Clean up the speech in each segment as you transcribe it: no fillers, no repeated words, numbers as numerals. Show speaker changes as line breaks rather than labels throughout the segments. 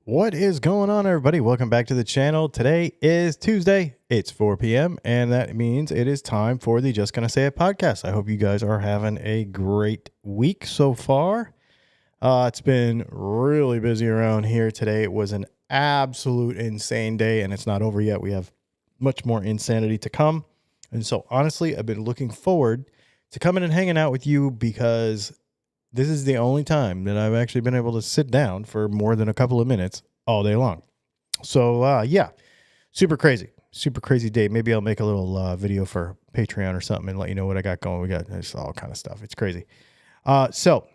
What is going on, everybody? Welcome back to the channel. Today is Tuesday. It's 4 p.m. and that means it is time for the Just Gonna Say It podcast. I hope you guys are having a great week so far. It's been really busy around here today. It was an absolute insane day and it's not over yet. We have much more insanity to come. And so honestly, I've been looking forward to coming and hanging out with you because this is the only time that I've actually been able to sit down for more than a couple of minutes all day long. So, yeah, super crazy day. Maybe I'll make a little video for Patreon or something and let you know what I got going. We got this all kind of stuff. It's crazy. So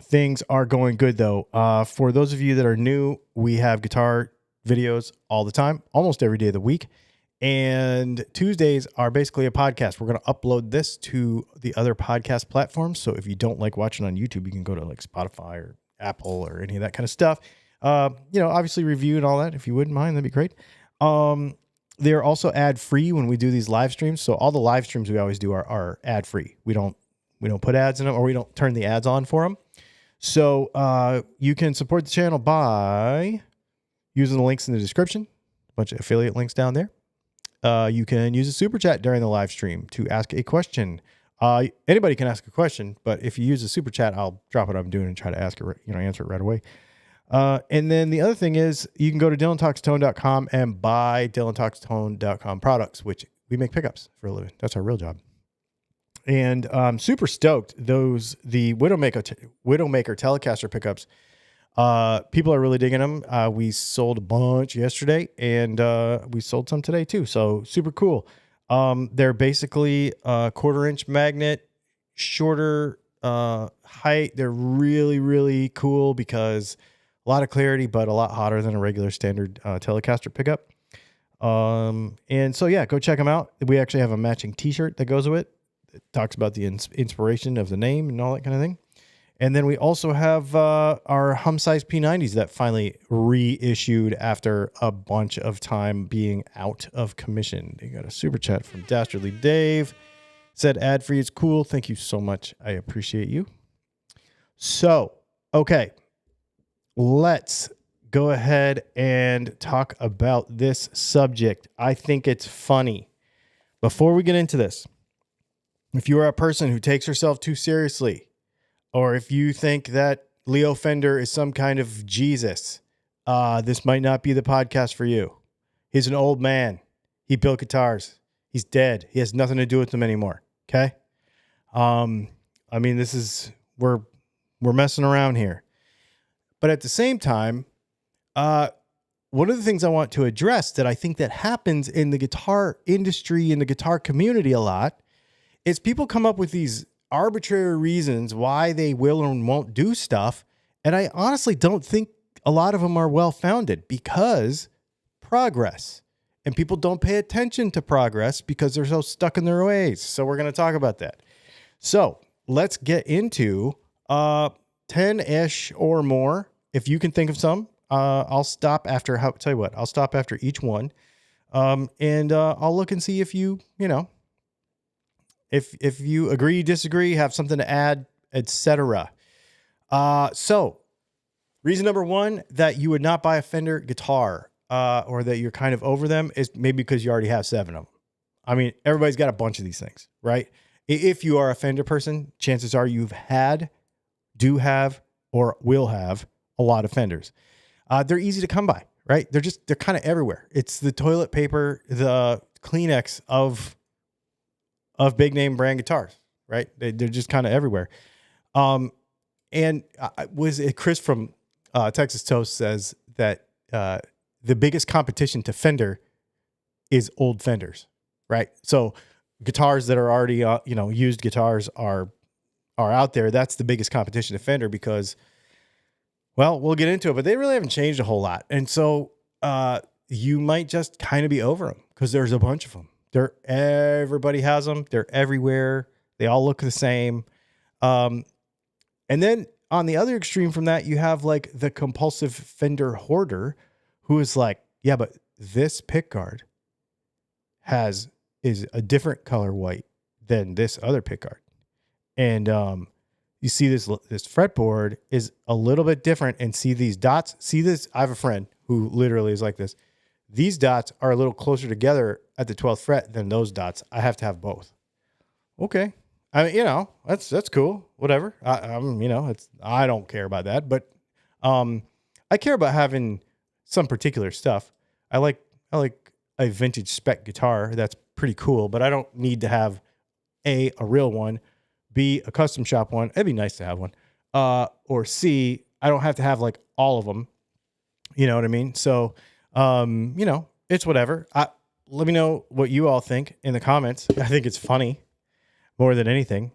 things are going good though. For those of you that are new, we have guitar videos all the time, almost every day of the week. And Tuesdays are basically a podcast. We're going to upload this to the other podcast platforms. So if you don't like watching on YouTube, you can go to like Spotify or Apple or any of that kind of stuff. Obviously review and all that. If you wouldn't mind, that'd be great. They're also ad free when we do these live streams. So all the live streams we always do are ad free. We don't put ads in them, or we don't turn the ads on for them. So you can support the channel by using the links in the description. A bunch of affiliate links down there. You can use a super chat during the live stream to ask a question. Anybody can ask a question, but if you use a super chat, I'll drop what I'm doing and try to answer it right away. And then the other thing is you can go to DylanTalksTone.com and buy DylanTalksTone.com products, which we make pickups for a living. That's our real job. And I'm super stoked. The Widowmaker Telecaster pickups, people are really digging them. We sold a bunch yesterday and we sold some today too. So super cool. They're basically a 1/4-inch magnet, shorter height. They're really, really cool because a lot of clarity, but a lot hotter than a regular standard Telecaster pickup. And so, yeah, go check them out. We actually have a matching t-shirt that goes with it. It talks about the inspiration of the name and all that kind of thing. And then we also have our hum size P90s that finally reissued after a bunch of time being out of commission. They got a super chat from Dastardly Dave. Said ad free is cool. Thank you so much. I appreciate you. So, okay, let's go ahead and talk about this subject. I think it's funny. Before we get into this, if you are a person who takes herself too seriously, or if you think that Leo Fender is some kind of Jesus, this might not be the podcast for you. He's an old man. He built guitars. He's dead. He has nothing to do with them anymore. Okay. We're messing around here. But at the same time, one of the things I want to address that I think that happens in the guitar industry, in the guitar community a lot, is people come up with these arbitrary reasons why they will and won't do stuff. And I honestly don't think a lot of them are well-founded because progress, and people don't pay attention to progress because they're so stuck in their ways. So we're going to talk about that. So let's get into 10-ish or more. If you can think of some, I'll stop after, I'll stop after each one. And I'll look and see if if you agree, disagree, have something to add, etc. So reason number one that you would not buy a Fender guitar, or that you're kind of over them, is maybe because you already have 7 of them. I mean, everybody's got a bunch of these things, right? If you are a Fender person, chances are you've had, do have, or will have a lot of Fenders. They're easy to come by, right? They're kind of everywhere. It's the toilet paper, the Kleenex of big name brand guitars, right? They're just kind of everywhere. And Chris from Texas Toast says that the biggest competition to Fender is old Fenders, right? So guitars that are already used guitars are out there. That's the biggest competition to Fender because, well, we'll get into it, but they really haven't changed a whole lot. And so you might just kind of be over them because there's a bunch of them. Everybody has them. They're everywhere. They all look the same. And then on the other extreme from that, you have like the compulsive Fender hoarder who is like, yeah, but this pickguard is a different color white than this other pickguard. And you see this fretboard is a little bit different, and see these dots. See this? I have a friend who literally is like this. These dots are a little closer together at the 12th fret than those dots. I have to have both. Okay. I mean, that's cool. Whatever. I don't care about that, but I care about having some particular stuff. I like a vintage spec guitar. That's pretty cool, but I don't need to have a real one, B, a custom shop one. It'd be nice to have one. Or C, I don't have to have like all of them. You know what I mean? So, it's whatever. Let me know what you all think in the comments. I think it's funny more than anything.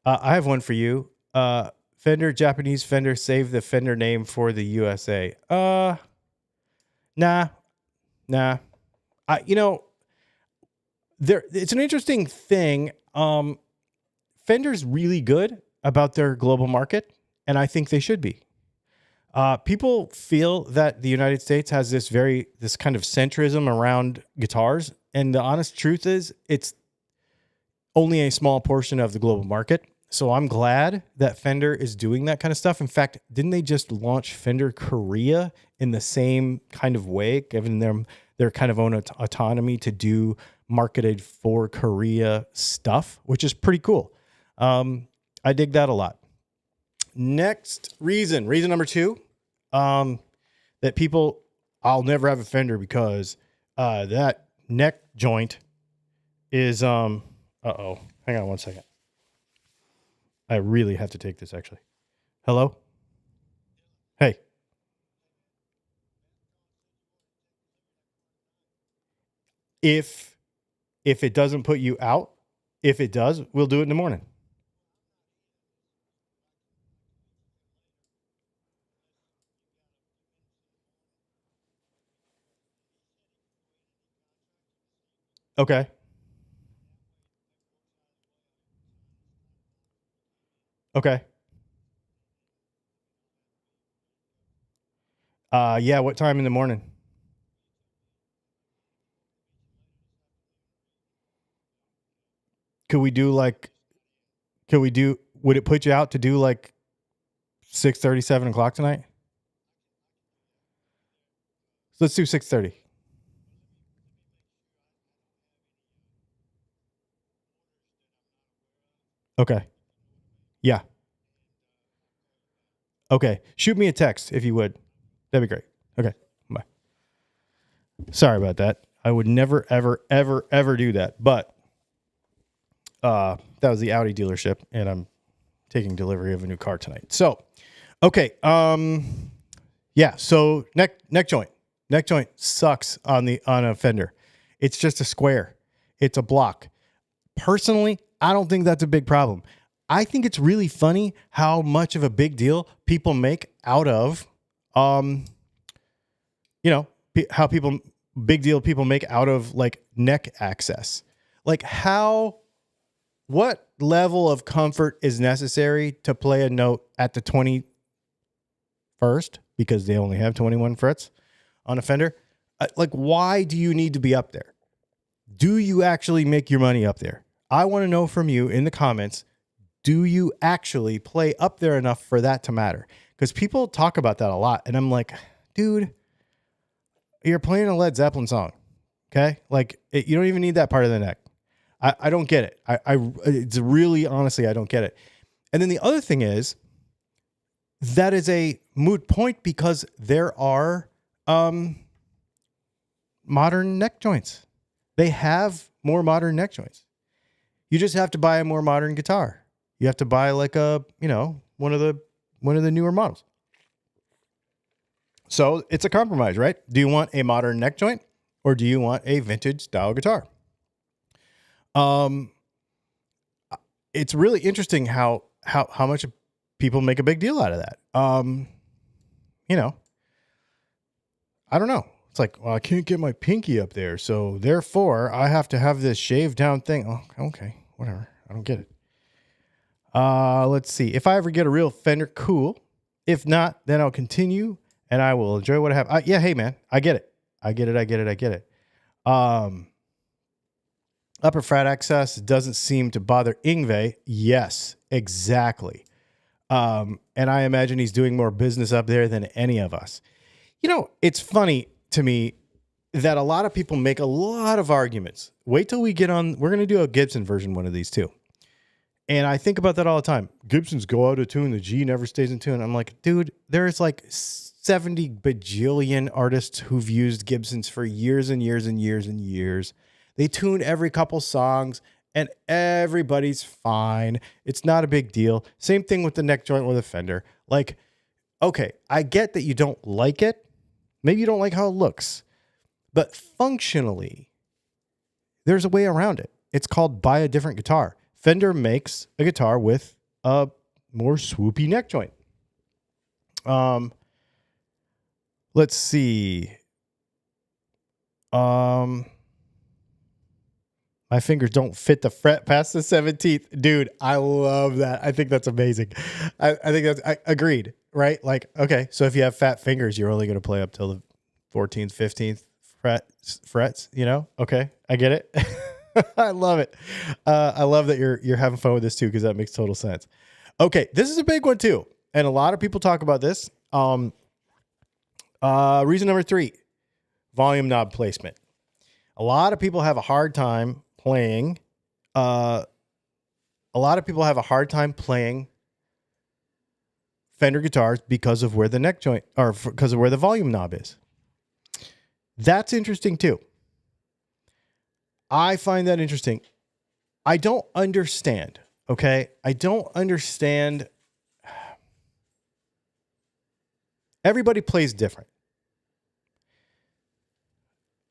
I have one for you. Fender, Japanese Fender, save the Fender name for the USA. Nah. It's an interesting thing. Fender's really good about their global market, and I think they should be. People feel that the United States has this kind of centrism around guitars, and the honest truth is it's only a small portion of the global market. So I'm glad that Fender is doing that kind of stuff. In fact, didn't they just launch Fender Korea in the same kind of way, giving them their kind of own autonomy to do marketed for Korea stuff, which is pretty cool. I dig that a lot. Next reason number 2, that I'll never have a Fender because that neck joint is, hang on one second. I really have to take this actually. Hello? Hey. If it doesn't put you out, if it does, we'll do it in the morning. Okay. Okay. Yeah, what time in the morning? Would it put you out to do like 6:30, 7 o'clock tonight? So let's do 6:30. Okay. Yeah. Okay. Shoot me a text if you would. That'd be great. Okay. Bye. Sorry about that. I would never, ever, ever, ever do that. But that was the Audi dealership, and I'm taking delivery of a new car tonight. So, okay. Yeah. So neck joint. Neck joint sucks on a Fender. It's just a square. It's a block. Personally, I don't think that's a big problem. I think it's really funny how much of a big deal people make out of, people make out of like neck access. Like what level of comfort is necessary to play a note at the 21st, because they only have 21 frets on a Fender? Like, why do you need to be up there? Do you actually make your money up there? I want to know from you in the comments, do you actually play up there enough for that to matter? Because people talk about that a lot, and I'm like, dude, you're playing a Led Zeppelin song, okay? Like, you don't even need that part of the neck. I don't get it. It's really, honestly, I don't get it. And then the other thing is, that is a moot point because there are modern neck joints. They have more modern neck joints. You just have to buy a more modern guitar. You have to buy like one of the newer models. So it's a compromise, right? Do you want a modern neck joint or do you want a vintage style guitar? It's really interesting how much people make a big deal out of that. I don't know. It's like, well, I can't get my pinky up there, so therefore I have to have this shaved down thing. Oh, okay, whatever. I don't get it. Let's see. If I ever get a real Fender, cool. If not, then I'll continue and I will enjoy what I have. Yeah, hey man, I get it. I get it. Upper fret access doesn't seem to bother Yngwie. Yes, exactly. And I imagine he's doing more business up there than any of us. You know, it's funny to me that a lot of people make a lot of arguments. Wait till we get on. We're going to do a Gibson version, one of these too. And I think about that all the time. Gibsons go out of tune. The G never stays in tune. I'm like, dude, there's like 70 bajillion artists who've used Gibsons for years and years and years and years. They tune every couple songs and everybody's fine. It's not a big deal. Same thing with the neck joint or the Fender. Like, okay, I get that you don't like it. Maybe you don't like how it looks. But functionally, there's a way around it. It's called buy a different guitar. Fender makes a guitar with a more swoopy neck joint. Let's see. My fingers don't fit the fret past the 17th. Dude, I love that. I think that's amazing. I think that's agreed, right? Like, okay, so if you have fat fingers, you're only going to play up till the 14th, 15th frets, you know? Okay, I get it. I love it. I love that you're having fun with this too, because that makes total sense. Okay, this is a big one too. And a lot of people talk about this. Reason number 3, volume knob placement. A lot of people have a hard time playing. A lot of people have a hard time playing Fender guitars because of where the neck joint, or because of where the volume knob is. That's interesting too. I find that interesting. I don't understand. Okay. I don't understand. Everybody plays different.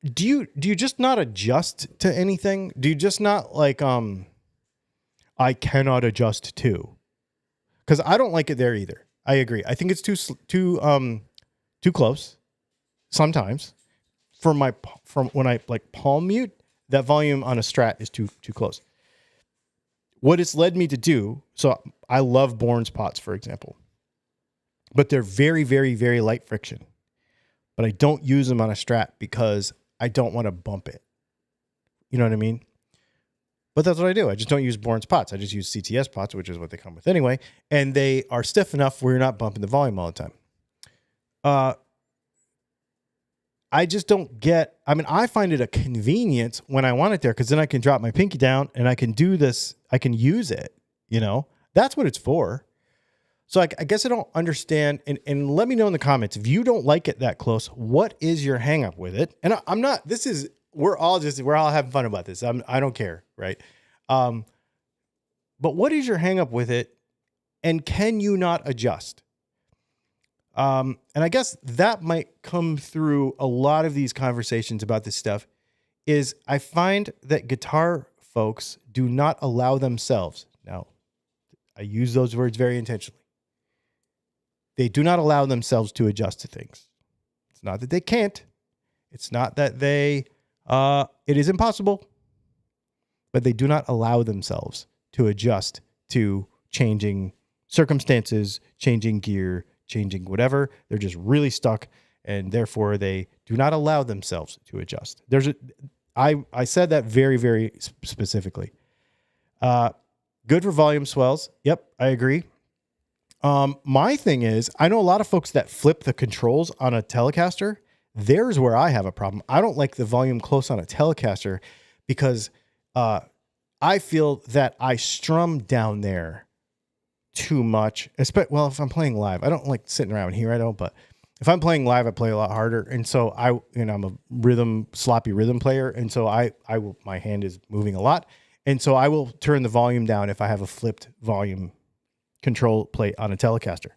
Do you just not adjust to anything? Do you just not like, I cannot adjust to? Because I don't like it there either. I agree. I think it's too close sometimes. From when I like palm mute, that volume on a Strat is too close. What it's led me to do, so I love Bourne's pots, for example, but they're very, very, very light friction. But I don't use them on a Strat because I don't want to bump it. You know what I mean? But that's what I do. I just don't use Bourne's pots. I just use CTS pots, which is what they come with anyway. And they are stiff enough where you're not bumping the volume all the time. I just don't get, I mean, I find it a convenience when I want it there, because then I can drop my pinky down and I can do this. I can use it, you know? That's what it's for. So I guess I don't understand. And let me know in the comments, if you don't like it that close, what is your hang up with it? And I'm not, we're all having fun about this. I don't care, right? But what is your hang up with it? And can you not adjust? And I guess that might come through a lot of these conversations about this stuff, is I find that guitar folks do not allow themselves. Now, I use those words very intentionally. They do not allow themselves to adjust to things. It's not that they can't. It's not that it is impossible, but they do not allow themselves to adjust to changing circumstances, changing gear, changing whatever. They're just really stuck, and therefore they do not allow themselves to adjust. I said that very, very specifically. Good for volume swells. Yep, I agree. My thing is, I know a lot of folks that flip the controls on a Telecaster. There's where I have a problem. I don't like the volume close on a Telecaster because I feel that I strum down there too much. Well, if I'm playing live, I don't like sitting around here. I don't, but if I'm playing live, I play a lot harder. And so I'm a sloppy rhythm player. And so my hand is moving a lot. And so I will turn the volume down if I have a flipped volume control plate on a Telecaster.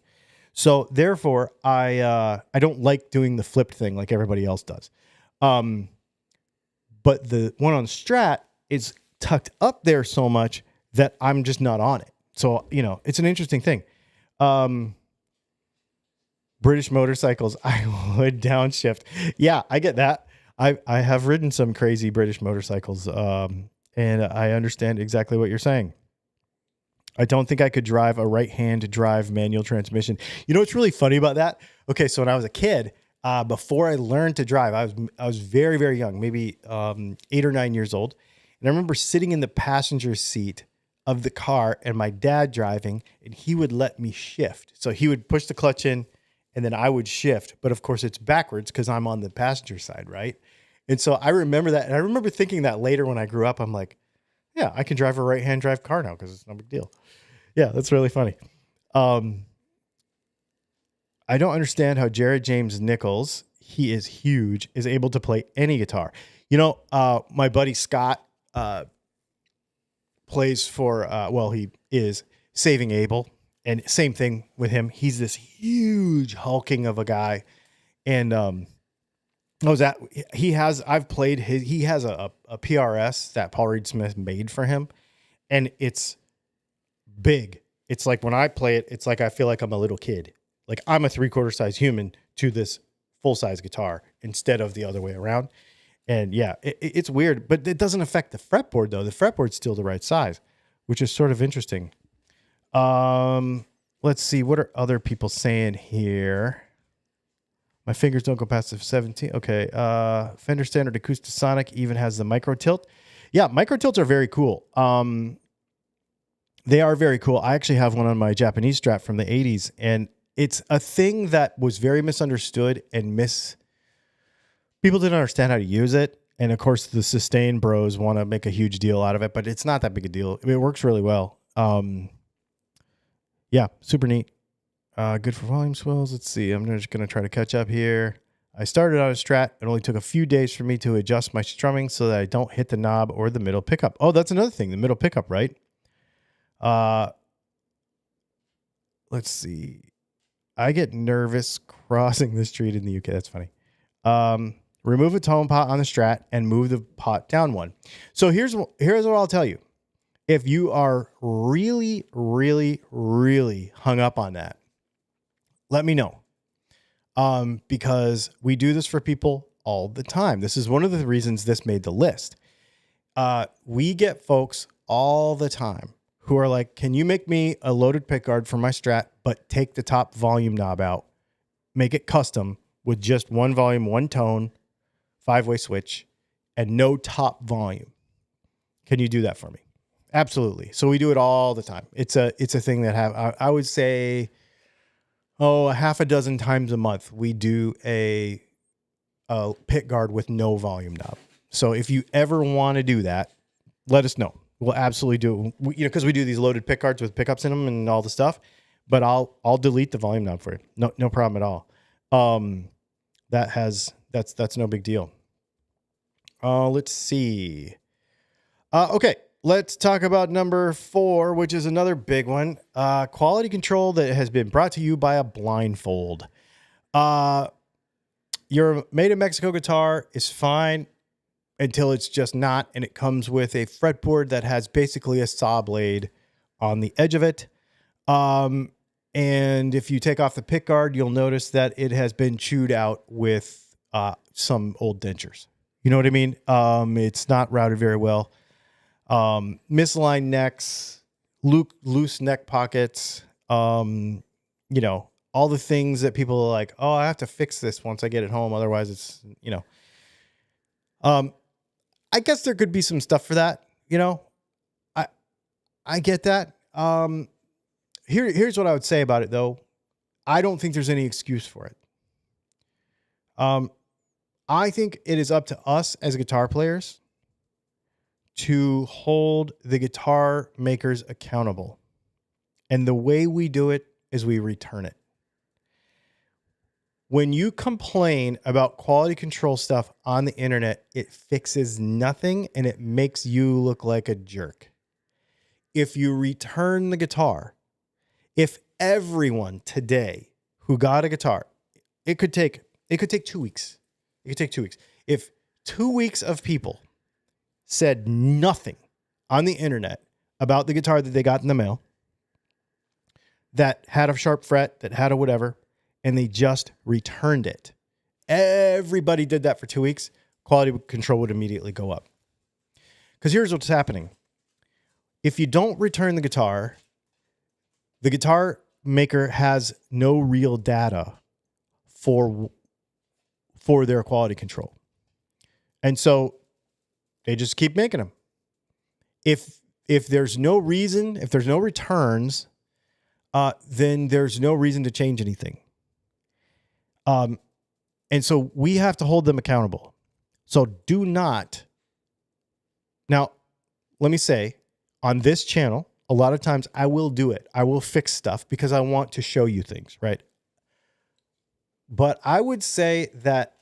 So therefore I don't like doing the flipped thing like everybody else does. But the one on Strat is tucked up there so much that I'm just not on it. So, it's an interesting thing. British motorcycles, I would downshift. Yeah, I get that. I have ridden some crazy British motorcycles, and I understand exactly what you're saying. I don't think I could drive a right-hand drive manual transmission. You know what's really funny about that? Okay, so when I was a kid, before I learned to drive, I was very, very young, maybe 8 or 9 years old. And I remember sitting in the passenger seat of the car and my dad driving, and he would let me shift. So he would push the clutch in and then I would shift. But of course it's backwards because I'm on the passenger side, right? And so I remember that. And I remember thinking that later when I grew up, I'm like, yeah, I can drive a right-hand drive car now because it's no big deal. Yeah, that's really funny. I don't understand how Jared James Nichols, he is huge, is able to play any guitar. You know, my buddy Scott plays for, he is Saving Abel. And same thing with him. He's this huge hulking of a guy. And he has a PRS that Paul Reed Smith made for him. And it's big. It's like when I play it, it's like I feel like I'm a little kid. Like I'm a 3/4 size human to this full size guitar instead of the other way around. And yeah, it's weird, but it doesn't affect the fretboard though. The fretboard's still the right size, which is sort of interesting. Let's see. What are other people saying here? My fingers don't go past the 17. Okay. Fender Standard Acoustasonic even has the micro tilt. Yeah, micro tilts are very cool. They are very cool. I actually have one on my Japanese Strat from the 80s, and it's a thing that was very misunderstood and people didn't understand how to use it. And of course, the sustain bros want to make a huge deal out of it, but it's not that big a deal. It works really well. Yeah, super neat. Good for volume swells. Let's see. I'm just going to try to catch up here. I started on a Strat. It only took a few days for me to adjust my strumming so that I don't hit the knob or the middle pickup. Oh, that's another thing. The middle pickup, right? Let's see. I get nervous crossing the street in the UK. That's funny. Remove a tone pot on the Strat and move the pot down one. So here's what I'll tell you. If you are really, really, really hung up on that, let me know. Because we do this for people all the time. This is one of the reasons this made the list. We get folks all the time who are like, can you make me a loaded pickguard for my Strat, but take the top volume knob out, make it custom with just one volume, one tone, 5-way switch, and no top volume. Can you do that for me? Absolutely. So we do it all the time. It's a thing that I would say, a half a dozen times a month, we do a pickguard with no volume knob. So if you ever want to do that, let us know. We'll absolutely do it. Because we do these loaded pickguards with pickups in them and all the stuff. But I'll delete the volume knob for you. No problem at all. That's no big deal. Let's see. Okay, let's talk about number 4, which is another big one. Quality control that has been brought to you by a blindfold. Your made in Mexico guitar is fine until it's just not, and it comes with a fretboard that has basically a saw blade on the edge of it. And if you take off the pickguard, you'll notice that it has been chewed out with some old dentures. You know what I mean? It's not routed very well. Misaligned necks, loose neck pockets, all the things that people are like, oh, I have to fix this once I get it home. Otherwise it's, I guess there could be some stuff for that. I get that. Here's what I would say about it though. I don't think there's any excuse for it. I think it is up to us as guitar players to hold the guitar makers accountable. And the way we do it is we return it. When you complain about quality control stuff on the internet, it fixes nothing and it makes you look like a jerk. If you return the guitar, if everyone today who got a guitar, it could take 2 weeks. It could take 2 weeks. If 2 weeks of people said nothing on the internet about the guitar that they got in the mail, that had a sharp fret, that had a whatever, and they just returned it. Everybody did that for 2 weeks. Quality control would immediately go up. Because here's what's happening. If you don't return the guitar maker has no real data for their quality control. And so they just keep making them. If if there's no reason, if there's no returns, then there's no reason to change anything. And so we have to hold them accountable. So do not. Now, let me say, on this channel, a lot of times I will do it. I will fix stuff because I want to show you things, right? But I would say that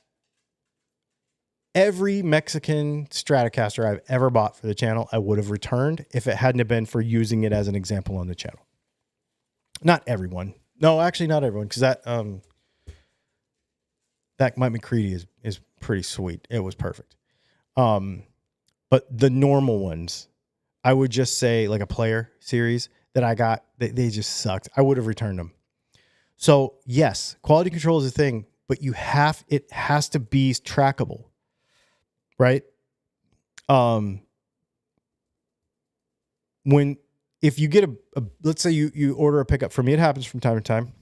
every Mexican Stratocaster I've ever bought for the channel, I would have returned if it hadn't have been for using it as an example on the channel. Not everyone. No, actually not everyone, because that Mike McCready is pretty sweet. It was perfect. But the normal ones, I would just say like a player series that I got, they just sucked. I would have returned them. So yes, quality control is a thing, but it has to be trackable, right? If you get let's say you order a pickup from me, it happens from time to time.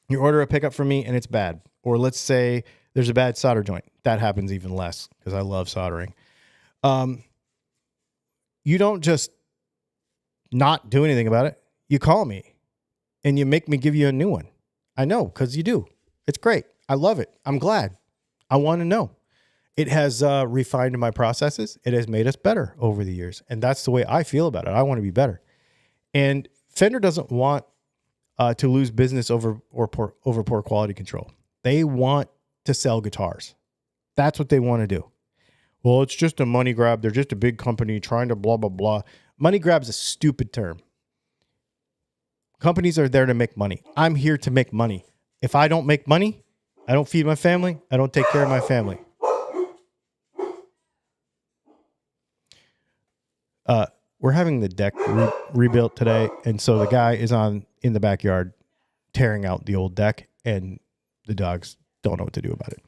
You order a pickup from me and it's bad. Or let's say there's a bad solder joint. That happens even less because I love soldering. You don't just not do anything about it. You call me and you make me give you a new one. I know, because you do. It's great. I love it. I'm glad. I want to know. It has refined my processes. It has made us better over the years. And that's the way I feel about it. I want to be better. And Fender doesn't want to lose business over poor quality control. They want to sell guitars. That's what they want to do. Well, it's just a money grab. They're just a big company trying to blah, blah, blah. Money grab is a stupid term. Companies are there to make money. I'm here to make money. If I don't make money, I don't feed my family. I don't take care of my family. We're having the deck rebuilt today. And so the guy is in the backyard tearing out the old deck, and the dogs don't know what to do about it.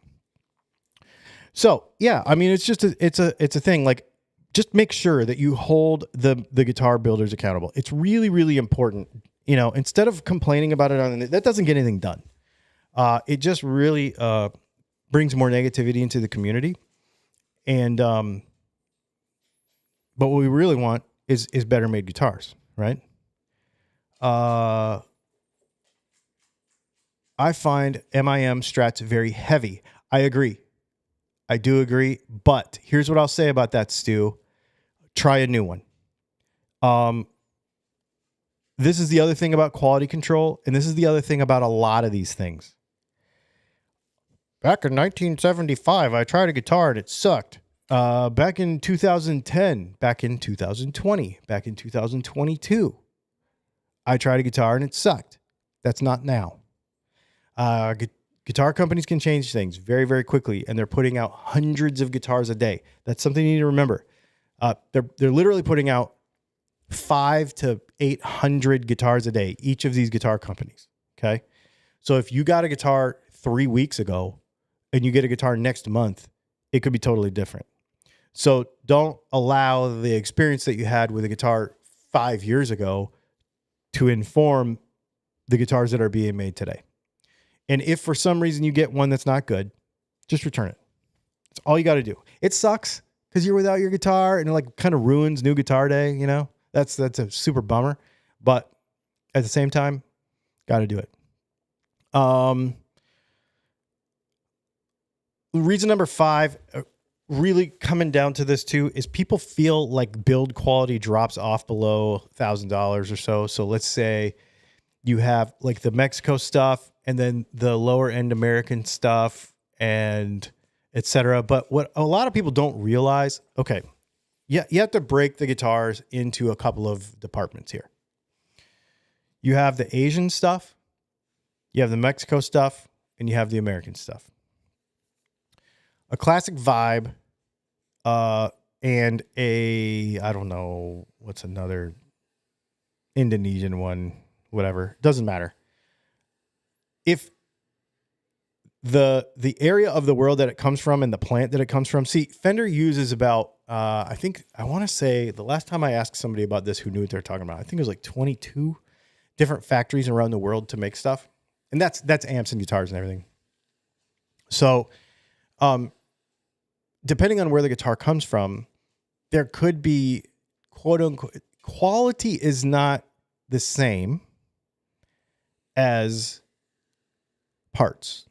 So yeah, I mean, it's a thing. Like, just make sure that you hold the guitar builders accountable. It's really, really important. You know, instead of complaining about it that doesn't get anything done. It just really brings more negativity into the community. And but what we really want is better made guitars, right? I find MIM Strats very heavy. I agree. I do agree. But here's what I'll say about that, Stu. Try a new one. This is the other thing about quality control, and this is the other thing about a lot of these things. Back in 1975, I tried a guitar and it sucked. Back in 2010, back in 2020, back in 2022, I tried a guitar and it sucked. That's not now. Guitar companies can change things very, very quickly, and they're putting out hundreds of guitars a day. That's something you need to remember. They're literally putting out 500 to 800 guitars a day, each of these guitar companies. Okay. So if you got a guitar 3 weeks ago and you get a guitar next month, it could be totally different. So don't allow the experience that you had with a guitar 5 years ago to inform the guitars that are being made today. And if for some reason you get one that's not good, just return it. That's all you got to do. It sucks because you're without your guitar and it like kind of ruins new guitar day, you know? That's a super bummer. But at the same time, got to do it. Reason number 5, really coming down to this too, is people feel like build quality drops off below $1,000 or so. So let's say you have like the Mexico stuff and then the lower end American stuff and etc. But what a lot of people don't realize, okay, yeah, you have to break the guitars into a couple of departments here. You have the Asian stuff, you have the Mexico stuff, and you have the American stuff. A classic vibe, and I don't know, what's another Indonesian one, whatever, doesn't matter. If the area of the world that it comes from and the plant that it comes from, see, Fender uses about, I want to say the last time I asked somebody about this who knew what they're talking about, I think it was like 22 different factories around the world to make stuff. And that's amps and guitars and everything. So, depending on where the guitar comes from, there could be quote quality is not the same as parts.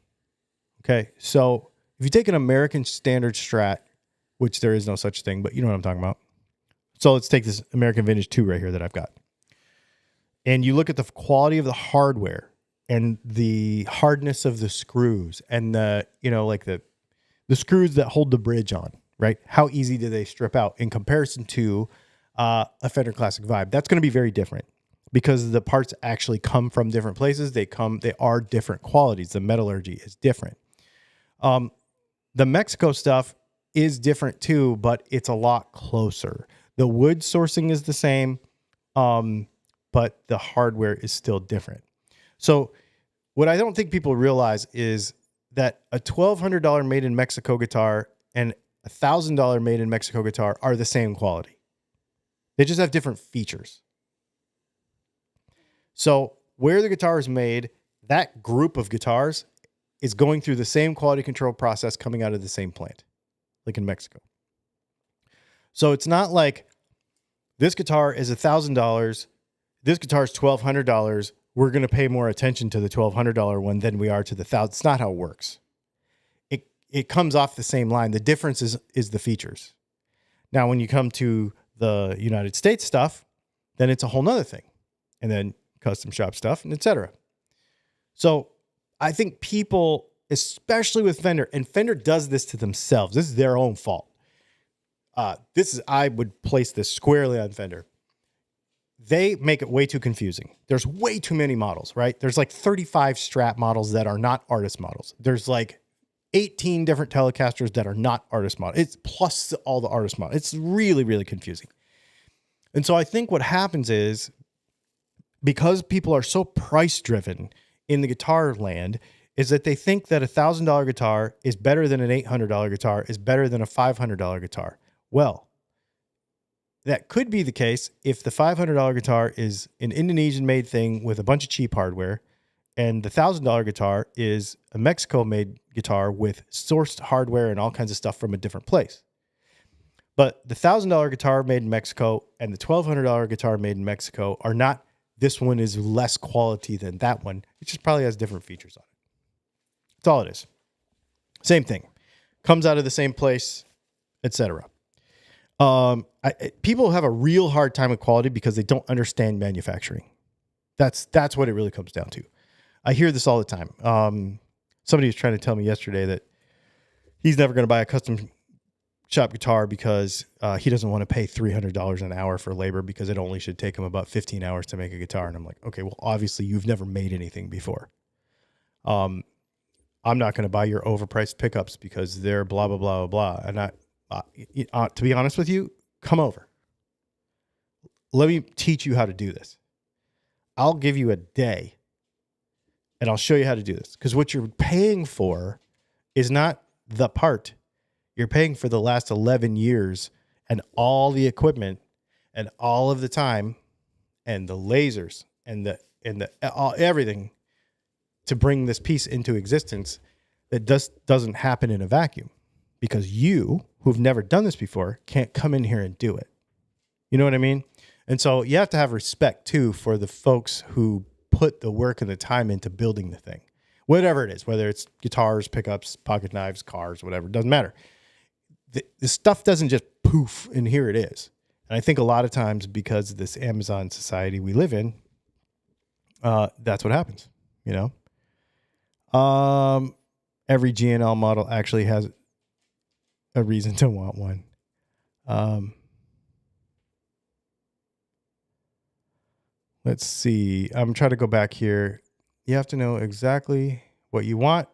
Okay. So if you take an American Standard Strat, which there is no such thing, but you know what I'm talking about. So let's take this American Vintage 2 right here that I've got. And you look at the quality of the hardware and the hardness of the screws and the, you know, like the screws that hold the bridge on, right? How easy do they strip out in comparison to a Fender Classic Vibe? That's going to be very different because the parts actually come from different places. They are different qualities. The metallurgy is different. The Mexico stuff is different too, but it's a lot closer. The wood sourcing is the same, but the hardware is still different. So what I don't think people realize is that a $1,200 made in Mexico guitar and a $1,000 made in Mexico guitar are the same quality. They just have different features. So where the guitar is made, that group of guitars is going through the same quality control process coming out of the same plant, like in Mexico. So it's not like this guitar is $1,000, this guitar is $1,200. We're going to pay more attention to the $1,200 one than we are to the $1,000. It's not how it works. It comes off the same line. The difference is the features. Now, when you come to the United States stuff, then it's a whole nother thing. And then custom shop stuff, and etc. So I think people, especially with Fender, and Fender does this to themselves. This is their own fault. I would place this squarely on Fender. They make it way too confusing. There's way too many models, right? There's like 35 Strat models that are not artist models. There's like 18 different Telecasters that are not artist models. It's plus all the artist models. It's really, really confusing. And so I think what happens is, because people are so price driven in the guitar land, is that they think that a $1,000 guitar is better than an $800 guitar, is better than a $500 guitar. Well, that could be the case if the $500 guitar is an Indonesian-made thing with a bunch of cheap hardware, and the $1,000 guitar is a Mexico-made guitar with sourced hardware and all kinds of stuff from a different place. But the $1,000 guitar made in Mexico and the $1,200 guitar made in Mexico are not, this one is less quality than that one. It just probably has different features on it. That's all it is. Same thing. Comes out of the same place, etc. People have a real hard time with quality because they don't understand manufacturing. That's what it really comes down to. I hear this all the time. Somebody was trying to tell me yesterday that he's never going to buy a custom shop guitar because he doesn't want to pay $300 an hour for labor because it only should take him about 15 hours to make a guitar. And I'm like, okay, well, obviously you've never made anything before. I'm not going to buy your overpriced pickups because they're blah, blah, blah, blah, blah. And to be honest with you, come over. Let me teach you how to do this. I'll give you a day and I'll show you how to do this. Because what you're paying for is not the part. You're paying for the last 11 years and all the equipment and all of the time and the lasers and everything to bring this piece into existence that doesn't happen in a vacuum, because you, who've never done this before, can't come in here and do it. You know what I mean? And so you have to have respect too for the folks who put the work and the time into building the thing, whatever it is, whether it's guitars, pickups, pocket knives, cars, whatever, it doesn't matter. The stuff doesn't just poof and here it is. And I think a lot of times, because of this Amazon society we live in, that's what happens, you know? Every GNL model actually has a reason to want one. Let's see. I'm trying to go back here. You have to know exactly what you want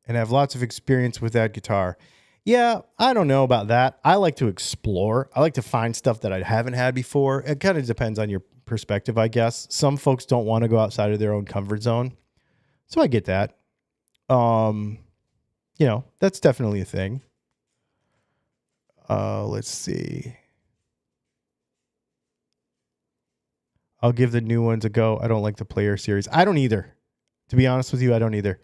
and have lots of experience with that guitar. Yeah, I don't know about that. I like to explore. I like to find stuff that I haven't had before. It kind of depends on your perspective, I guess. Some folks don't want to go outside of their own comfort zone. So I get that. You know, that's definitely a thing. Let's see. I'll give the new ones a go. I don't like the Player series. I don't either. To be honest with you, I don't either.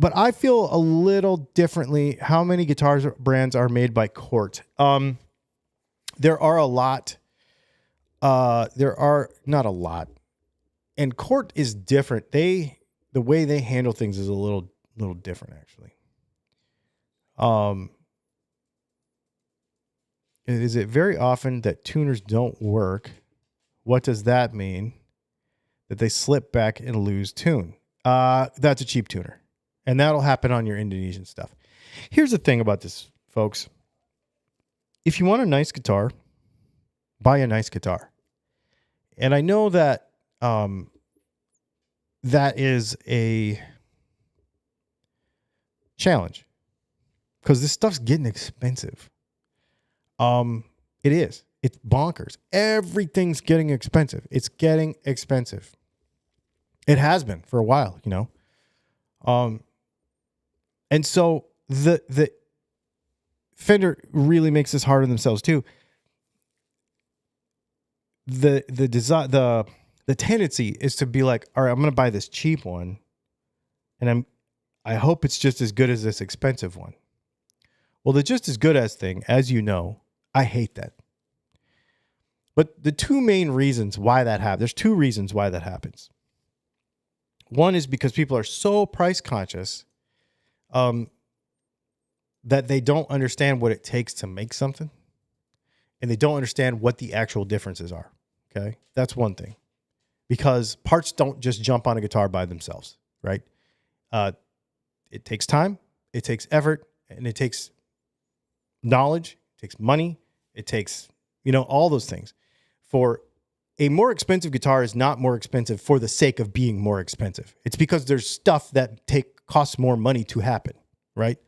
But I feel a little differently. How many guitars brands are made by Cort? there are a lot. There are not a lot, and court is different. The way they handle things is a little different, actually. Is it very often that tuners don't work? What does that mean? That they slip back and lose tune. That's a cheap tuner, and that'll happen on your Indonesian stuff. Here's the thing about this, folks. If you want a nice guitar, buy a nice guitar. And I know that that is a challenge because this stuff's getting expensive. It is. It's bonkers. Everything's getting expensive. It's getting expensive. It has been for a while, you know. And so the Fender really makes this hard on themselves too. The tendency is to be like, all right, I'm going to buy this cheap one, and I hope it's just as good as this expensive one. Well, the just as good as thing, as you know, I hate that. But the two main reasons why that happens, there's two reasons why that happens. One is because people are so price conscious that they don't understand what it takes to make something, and they don't understand what the actual differences are. Okay, that's one thing. Because parts don't just jump on a guitar by themselves, right? It takes time, it takes effort, and it takes knowledge, it takes money, it takes, all those things. For a more expensive guitar is not more expensive for the sake of being more expensive. It's because there's stuff that costs more money to happen, right?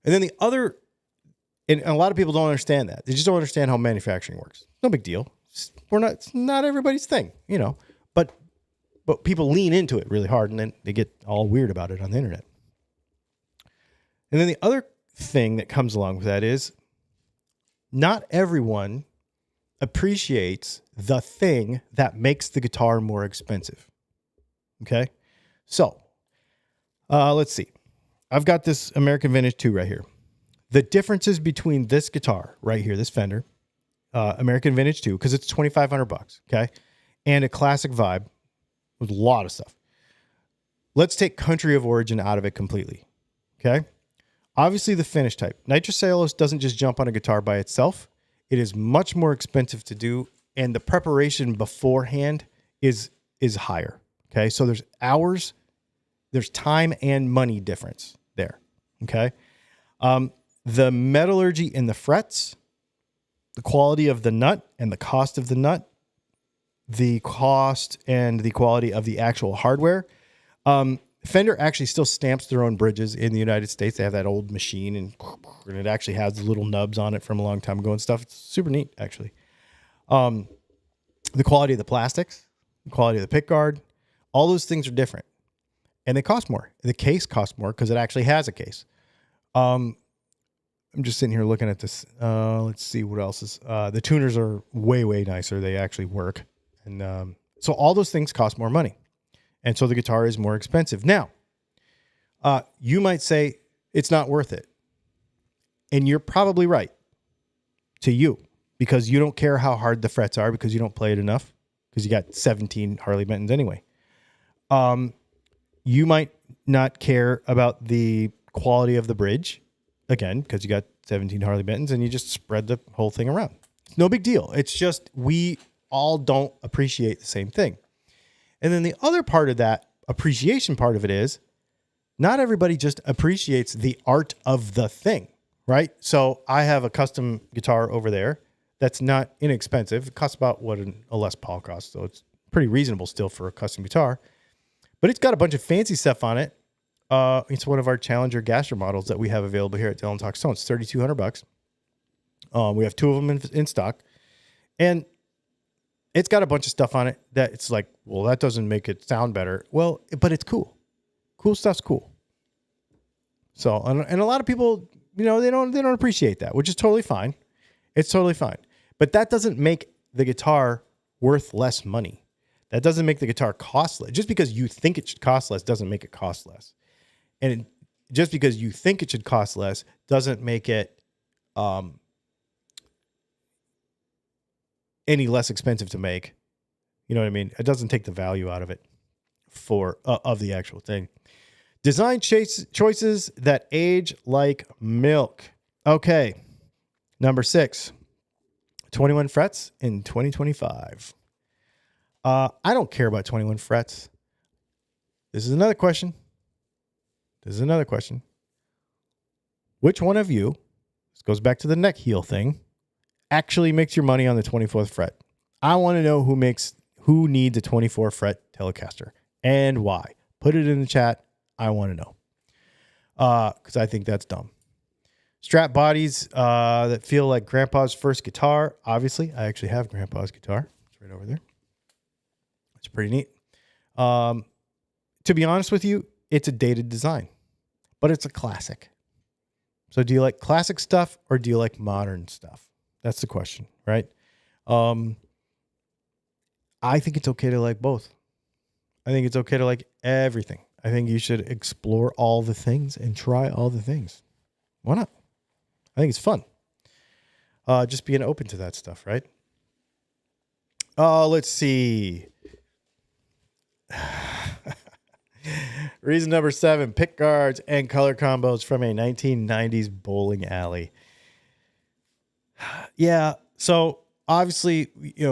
And then the other, and a lot of people don't understand that. They just don't understand how manufacturing works. No big deal. It's not everybody's thing, but people lean into it really hard, and then they get all weird about it on the internet. And then the other thing that comes along with that is not everyone appreciates the thing that makes the guitar more expensive. Okay. So, let's see. I've got this American Vintage 2 right here. The differences between this guitar right here, this Fender, American Vintage 2, because it's $2,500, okay, and a classic vibe with a lot of stuff. Let's take country of origin out of it completely, okay? Obviously, the finish type. Nitrous cellulose doesn't just jump on a guitar by itself. It is much more expensive to do, and the preparation beforehand is higher, okay? So there's hours, there's time and money difference there, okay? The metallurgy in the frets, the quality of the nut and the cost of the nut, the cost and the quality of the actual hardware. Fender actually still stamps their own bridges in the United States. They have that old machine, and it actually has the little nubs on it from a long time ago and stuff. It's super neat, actually. The quality of the plastics, the quality of the pick guard, all those things are different. And they cost more. The case costs more because it actually has a case. I'm just sitting here looking at this. Let's see what else is. The tuners are way, way nicer. They actually work. And so all those things cost more money. And so the guitar is more expensive. Now, you might say it's not worth it. And you're probably right to you, because you don't care how hard the frets are because you don't play it enough, because you got 17 Harley Bentons anyway. You might not care about the quality of the bridge, again, because you got 17 Harley Bentons and you just spread the whole thing around. It's no big deal. It's just we all don't appreciate the same thing. And then the other part of that appreciation part of it is not everybody just appreciates the art of the thing, right? So I have a custom guitar over there that's not inexpensive. It costs about what a Les Paul costs, so it's pretty reasonable still for a custom guitar. But it's got a bunch of fancy stuff on it. It's one of our Challenger Gaster models that we have available here at Dylan Talk Stone. It's $3,200. We have two of them in stock, and it's got a bunch of stuff on it that it's like, well, that doesn't make it sound better. Well, but it's cool. Cool stuff's cool. So, and a lot of people, they don't appreciate that, which is totally fine. It's totally fine. But that doesn't make the guitar worth less money. That doesn't make the guitar cost less. Just because you think it should cost less doesn't make it cost less. And just because you think it should cost less doesn't make it any less expensive to make. You know what I mean? It doesn't take the value out of it for of the actual thing. Design choices that age like milk. Okay. Number 6, 21 frets in 2025. I don't care about 21 frets. This is another question. Which one of you, this goes back to the neck heel thing, actually makes your money on the 24th fret? I want to know who needs a 24 fret Telecaster and why. Put it in the chat. I want to know. Because I think that's dumb. Strap bodies that feel like Grandpa's first guitar. Obviously, I actually have Grandpa's guitar. It's right over there. It's pretty neat. To be honest with you, it's a dated design, but it's a classic. So do you like classic stuff or do you like modern stuff? That's the question, right? I think it's okay to like both. I think it's okay to like everything. I think you should explore all the things and try all the things. Why not? I think it's fun. Just being open to that stuff, right? Let's see. Reason number 7, pick guards and color combos from a 1990s bowling alley. Yeah, so obviously,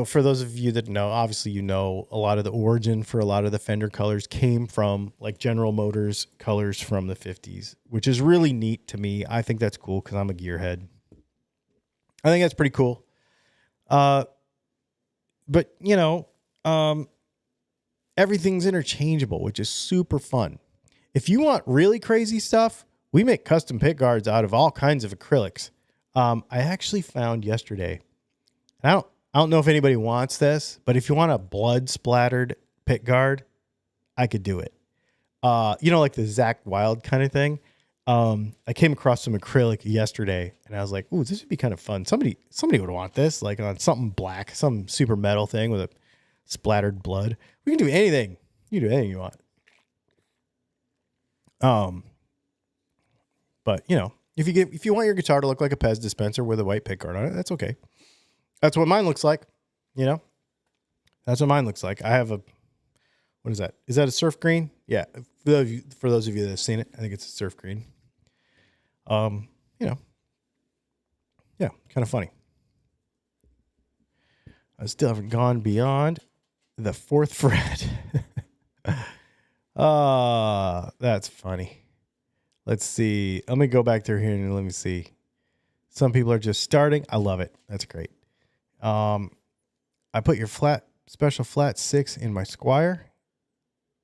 for those of you that know, obviously, a lot of the origin for a lot of the Fender colors came from like General Motors colors from the 50s, which is really neat to me. I think that's cool because I'm a gearhead. I think that's pretty cool. But, everything's interchangeable, which is super fun. If you want really crazy stuff, we make custom pick guards out of all kinds of acrylics. I actually found yesterday, and I don't know if anybody wants this, but if you want a blood splattered pick guard, I could do it. Like the Zach Wild kind of thing. I came across some acrylic yesterday and I was like, ooh, this would be kind of fun. Somebody would want this, like on something black, some super metal thing with a splattered blood. We can do anything. You can do anything you want. But if you want your guitar to look like a Pez dispenser with a white pick guard on it, that's okay. That's what mine looks like. That's what mine looks like. I have what is that? Is that a surf green? Yeah. For those of you that have seen it, I think it's a surf green. Yeah, kind of funny. I still haven't gone beyond the 4th fret. That's funny. Let's see. Let me go back through here and let me see. Some people are just starting. I love it. That's great. I put your special flat 6 in my Squire.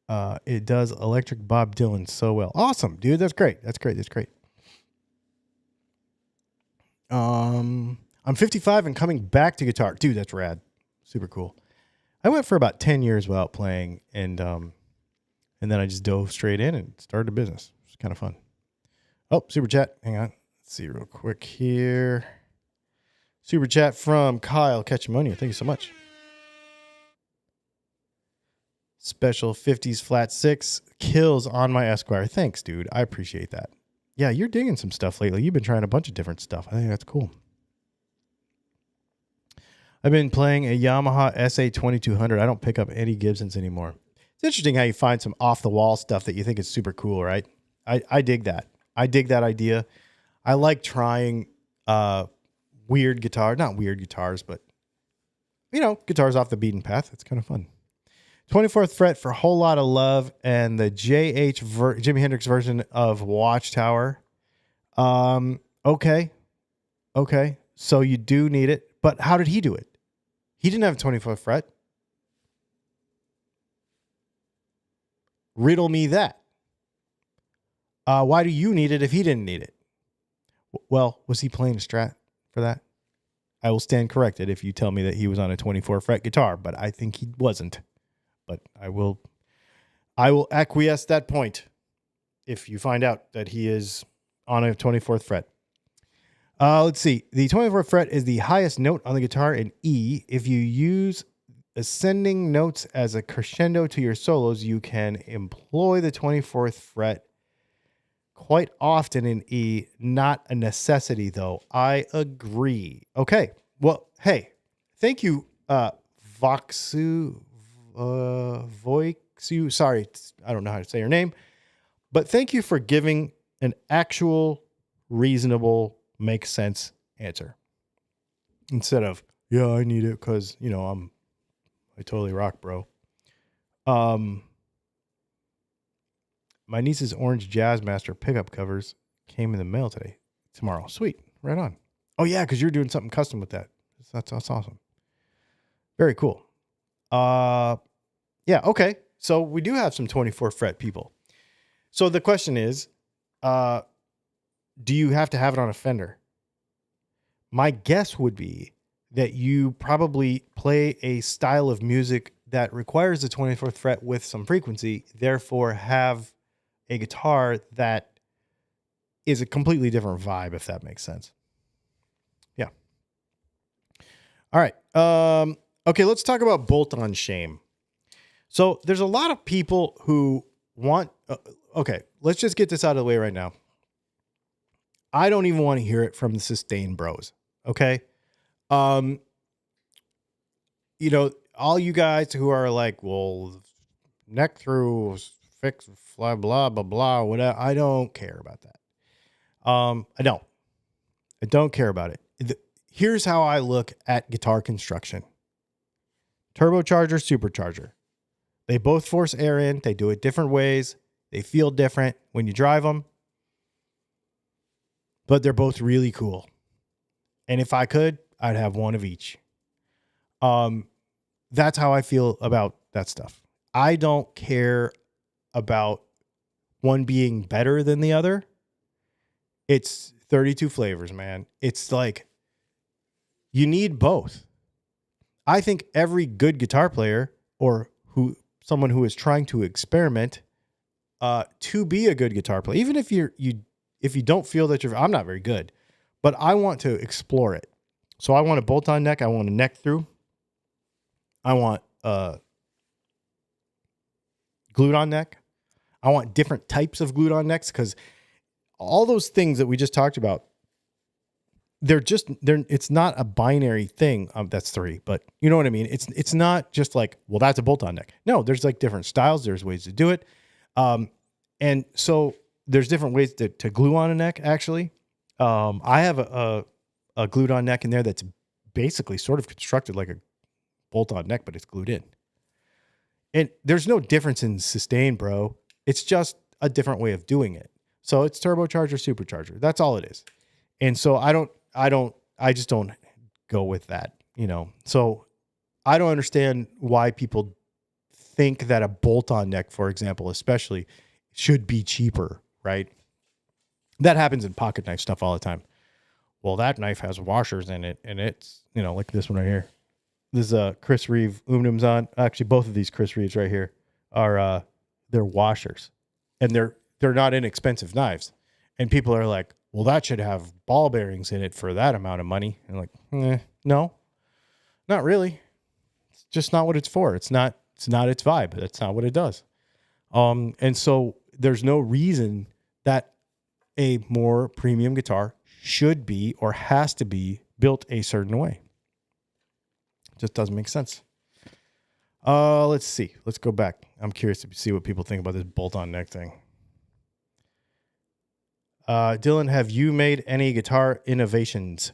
It does electric Bob Dylan so well. Awesome, dude. That's great. That's great. I'm 55 and coming back to guitar. Dude, that's rad. Super cool. I went for about 10 years without playing, and then I just dove straight in and started a business. It's kind of fun. Oh, super chat. Hang on. Let's see real quick here. Super chat from Kyle Ketchamonia. Thank you so much. Special 50s flat 6 kills on my Esquire. Thanks, dude. I appreciate that. Yeah, you're digging some stuff lately. You've been trying a bunch of different stuff. I think that's cool. I've been playing a Yamaha SA2200. I don't pick up any Gibsons anymore. It's interesting how you find some off-the-wall stuff that you think is super cool, right? I dig that. I dig that idea. I like trying weird guitar. Not weird guitars, but, guitars off the beaten path. It's kind of fun. 24th fret for Whole Lot of Love and the Jimi Hendrix version of Watchtower. Okay. So you do need it, but how did he do it? He didn't have a 24th fret. Riddle me that. Why do you need it if he didn't need it? Well, was he playing a Strat for that? I will stand corrected if you tell me that he was on a 24 fret guitar, but I think he wasn't. But I will acquiesce that point if you find out that he is on a 24th fret. Let's see. The 24th fret is the highest note on the guitar in E. If you use ascending notes as a crescendo to your solos, you can employ the 24th fret quite often in E. Not a necessity, though. I agree. Okay. Well, hey, thank you Voxu, Voixu. Sorry, I don't know how to say your name, but thank you for giving an actual, reasonable, makes sense answer instead of yeah, I need it because I totally rock, bro. My niece's orange Jazzmaster pickup covers came in the mail tomorrow. Sweet, right on. Oh yeah, because you're doing something custom with that. That's awesome. Very cool. Yeah, okay. So we do have some 24 fret people. So the question is, do you have to have it on a Fender? My guess would be that you probably play a style of music that requires the 24th fret with some frequency, therefore have a guitar that is a completely different vibe, if that makes sense. Yeah. All right. Okay, let's talk about bolt-on shame. So there's a lot of people who want... okay, let's just get this out of the way right now. I don't even want to hear it from the sustain bros, okay? All you guys who are like, well, neck through, fix, blah, blah, blah, blah, whatever. I don't care about that. I don't care about it. Here's how I look at guitar construction. Turbocharger, supercharger. They both force air in. They do it different ways. They feel different when you drive them. But they're both really cool. And if I could, I'd have one of each. That's how I feel about that stuff. I don't care about one being better than the other. It's 32 flavors, man. It's like you need both. I think every good guitar player or someone who is trying to experiment to be a good guitar player, even if if you don't feel that I'm not very good, but I want to explore it. So I want a bolt-on neck. I want a neck through. I want glued-on neck. I want different types of glued-on necks because all those things that we just talked about, it's not a binary thing. That's three, but you know what I mean? It's not just like, well, that's a bolt-on neck. No, there's like different styles. There's ways to do it. And so there's different ways to glue on a neck, actually. I have a glued-on neck in there that's basically sort of constructed like a bolt-on neck, but it's glued in. And there's no difference in sustain, bro. It's just a different way of doing it. So it's turbocharger, supercharger. That's all it is. And so I just don't go with that, So I don't understand why people think that a bolt-on neck, for example, especially, should be cheaper, right? That happens in pocket knife stuff all the time. Well, that knife has washers in it, and it's, like this one right here. This is a Chris Reeve aluminum on. Actually, both of these Chris Reeves right here are they're washers, and they're not inexpensive knives. And people are like, well, that should have ball bearings in it for that amount of money. And like, no, not really. It's just not what it's for. It's not its vibe. That's not what it does. And so there's no reason that a more premium guitar should be or has to be built a certain way. It just doesn't make sense. Let's see. Let's go back. I'm curious to see what people think about this bolt-on neck thing. Dylan, have you made any guitar innovations?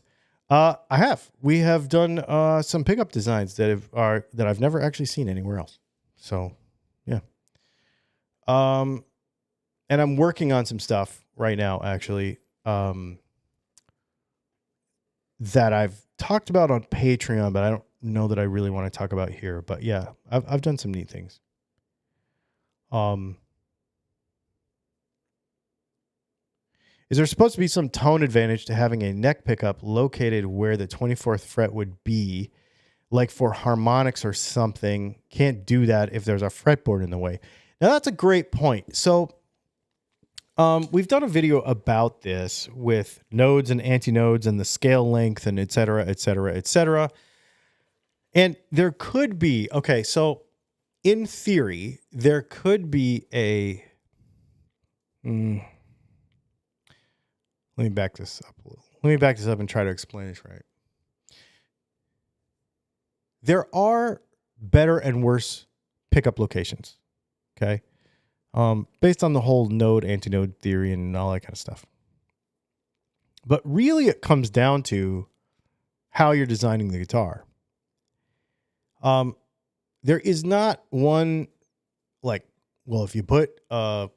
I have. We have done some pickup designs that I've never actually seen anywhere else. So, yeah. And I'm working on some stuff right now, actually, that I've talked about on Patreon, but I don't know that I really want to talk about here. But yeah, I've done some neat things. Is there supposed to be some tone advantage to having a neck pickup located where the 24th fret would be, like for harmonics or something? Can't do that if there's a fretboard in the way. Now, that's a great point. So we've done a video about this with nodes and antinodes and the scale length and et cetera, et cetera, et cetera. And there could be, okay, so in theory, there could be a... Let me back this up a little. Let me back this up and try to explain this right. There are better and worse pickup locations. Okay. Based on the whole node, antinode theory and all that kind of stuff. But really it comes down to how you're designing the guitar. There is not one like, well, if you put a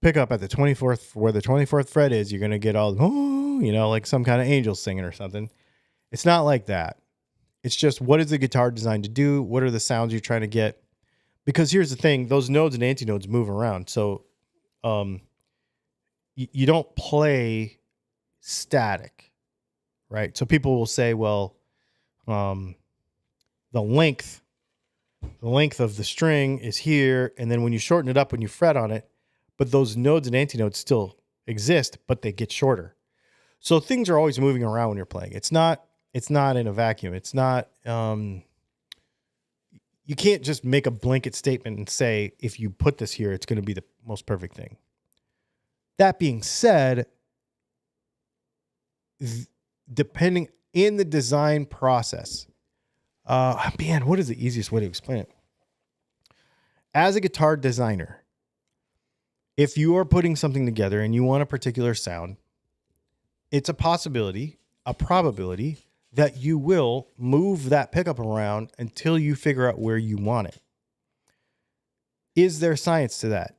pickup at the 24th, where the 24th fret is, you're going to get all, like some kind of angel singing or something. It's not like that. It's just, what is the guitar designed to do? What are the sounds you're trying to get? Because here's the thing, those nodes and antinodes move around. So you don't play static, right? So people will say, well, the length of the string is here. And then when you shorten it up, when you fret on it, but those nodes and antinodes still exist, but they get shorter. So things are always moving around when you're playing. It's not in a vacuum. It's not, you can't just make a blanket statement and say, if you put this here, it's going to be the most perfect thing. That being said, depending in the design process, what is the easiest way to explain it? As a guitar designer, if you are putting something together and you want a particular sound, it's a probability that you will move that pickup around until you figure out where you want it. Is there science to that?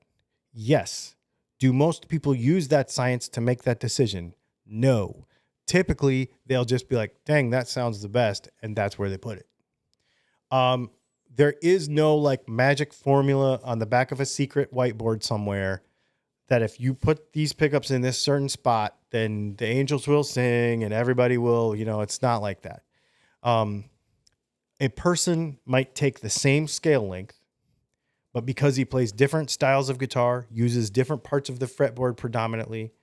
Yes. Do most people use that science to make that decision? No. Typically, they'll just be like, dang, that sounds the best, and that's where they put it. There is no like magic formula on the back of a secret whiteboard somewhere that if you put these pickups in this certain spot, then the angels will sing and everybody will, it's not like that. A person might take the same scale length, but because he plays different styles of guitar, uses different parts of the fretboard predominantly,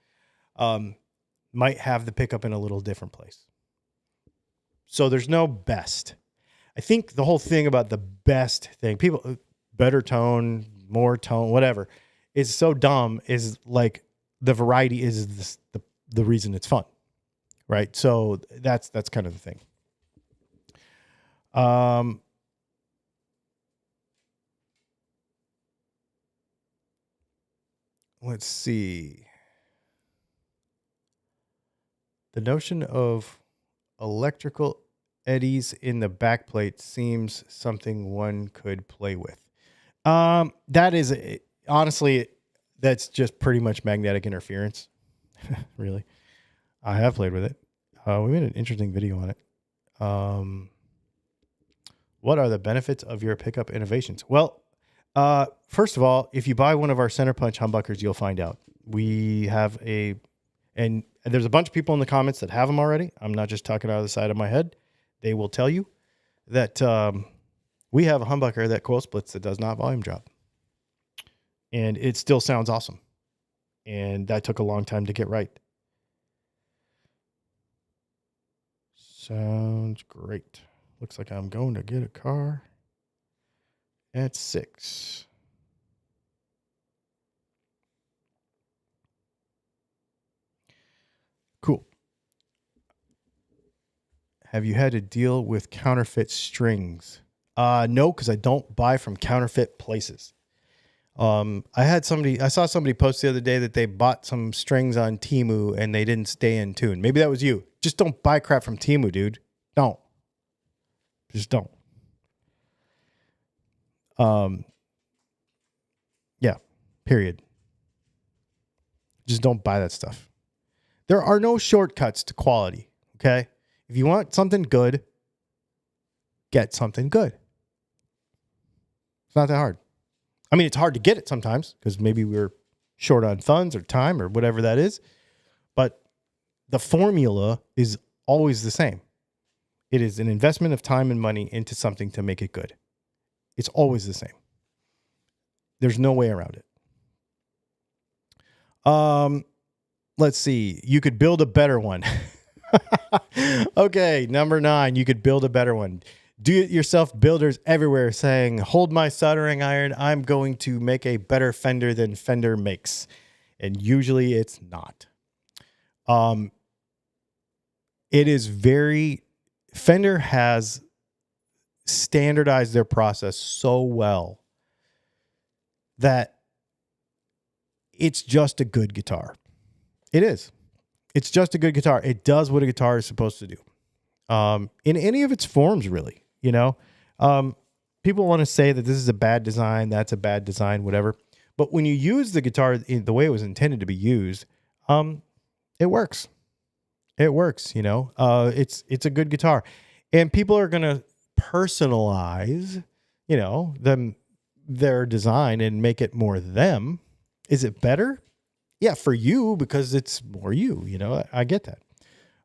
might have the pickup in a little different place. So there's no best. I think the whole thing about the best thing, people, better tone, more tone, whatever, is so dumb, is like the variety is the reason it's fun, right? So that's kind of the thing. Let's see. The notion of electrical eddies in the backplate seems something one could play with. That is honestly, that's just pretty much magnetic interference. Really. I have played with it. We made an interesting video on it. What are the benefits of your pickup innovations? Well, first of all, if you buy one of our center punch humbuckers, you'll find out. We have and there's a bunch of people in the comments that have them already. I'm not just talking out of the side of my head. They will tell you that we have a humbucker that coil splits that does not volume drop. And it still sounds awesome. And that took a long time to get right. Sounds great. Looks like I'm going to get a car at 6. Cool. Have you had to deal with counterfeit strings? No, because I don't buy from counterfeit places. I saw somebody post the other day that they bought some strings on Temu and they didn't stay in tune. Maybe that was you. Just don't buy crap from Temu, dude. Don't. Just don't. Yeah, period. Just don't buy that stuff. There are no shortcuts to quality, okay? If you want something good, get something good. It's not that hard. I mean, it's hard to get it sometimes because maybe we're short on funds or time or whatever that is. But the formula is always the same. It is an investment of time and money into something to make it good. It's always the same. There's no way around it. Let's see. You could build a better one. Okay, number 9. You could build a better one. Do-it-yourself builders everywhere saying, hold my soldering iron. I'm going to make a better Fender than Fender makes. And usually it's not. It is Fender has standardized their process so well that it's just a good guitar. It is. It's just a good guitar. It does what a guitar is supposed to do. In any of its forms, really, you know. People want to say that this is a bad design, that's a bad design, whatever. But when you use the guitar in the way it was intended to be used, it works. It works, you know. It's a good guitar. And people are going to personalize, you know, their design and make it more them. Is it better? Yeah, for you, because it's more you know. I get that.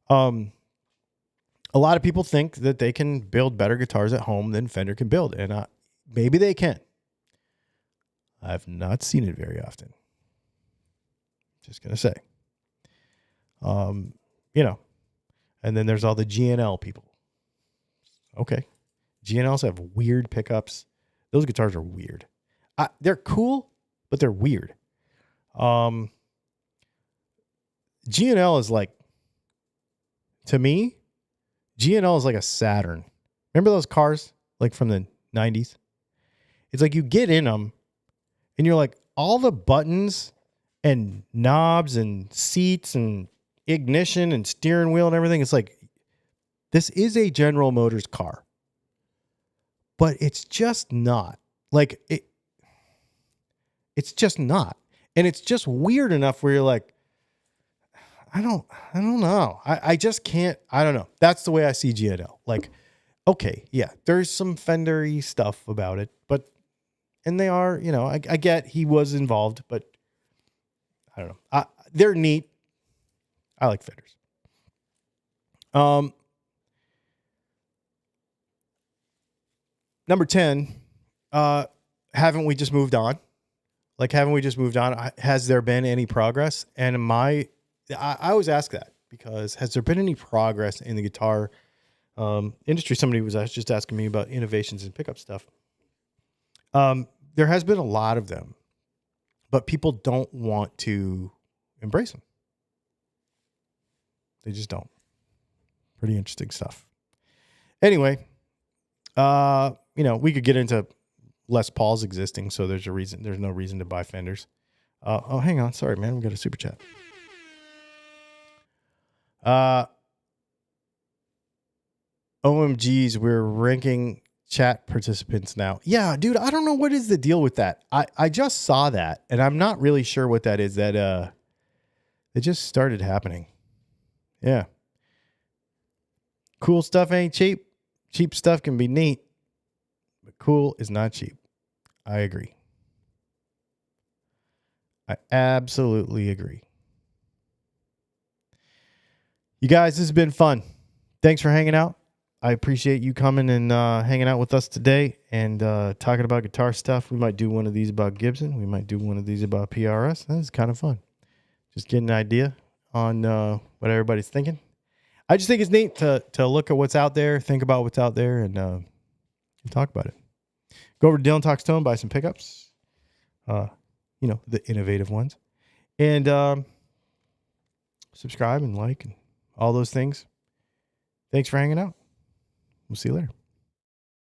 A lot of people think that they can build better guitars at home than Fender can build, and maybe they can. I've not seen it very often. Just gonna say, you know, and then there's all the GNL people. Okay, GNLs have weird pickups. Those guitars are weird. They're cool, but they're weird. GNL is like, to me, GNL is like a Saturn. Remember those cars like from the 90s? It's like you get in them and you're like, all the buttons and knobs and seats and ignition and steering wheel and everything. It's like, this is a General Motors car, but it's just not. Like it's just not. And it's just weird enough where you're like, I don't know. I just can't. I don't know. That's the way I see GNL. Like, okay, yeah, there's some Fender-y stuff about it, and they are, you know, I get he was involved, but I don't know. They're neat. I like Fenders. Number 10, haven't we just moved on? Like, haven't we just moved on? Has there been any progress? And I always ask that, because has there been any progress in the guitar industry? Somebody was just asking me about innovations in pickup stuff. There has been a lot of them, but people don't want to embrace them. They just don't. Pretty interesting stuff. Anyway, you know, we could get into Les Pauls existing, so there's no reason to buy Fenders. Oh, hang on. Sorry, man. We got a super chat. OMGs, we're ranking chat participants now. Yeah, dude, I don't know what is the deal with that. I just saw that, and I'm not really sure what that is. That it just started happening. Yeah. Cool stuff ain't cheap. Cheap stuff can be neat, but cool is not cheap. I agree. I absolutely agree. You guys, this has been fun. Thanks for hanging out. I appreciate you coming and hanging out with us today and talking about guitar stuff. We might do one of these about Gibson. We might do one of these about PRS. That is kind of fun. Just get an idea on what everybody's thinking. I just think it's neat to look at what's out there, think about what's out there, and talk about it. Go over to Dylan Talks Tone, buy some pickups. You know, the innovative ones. And subscribe and like and all those things. Thanks for hanging out. We'll see you later.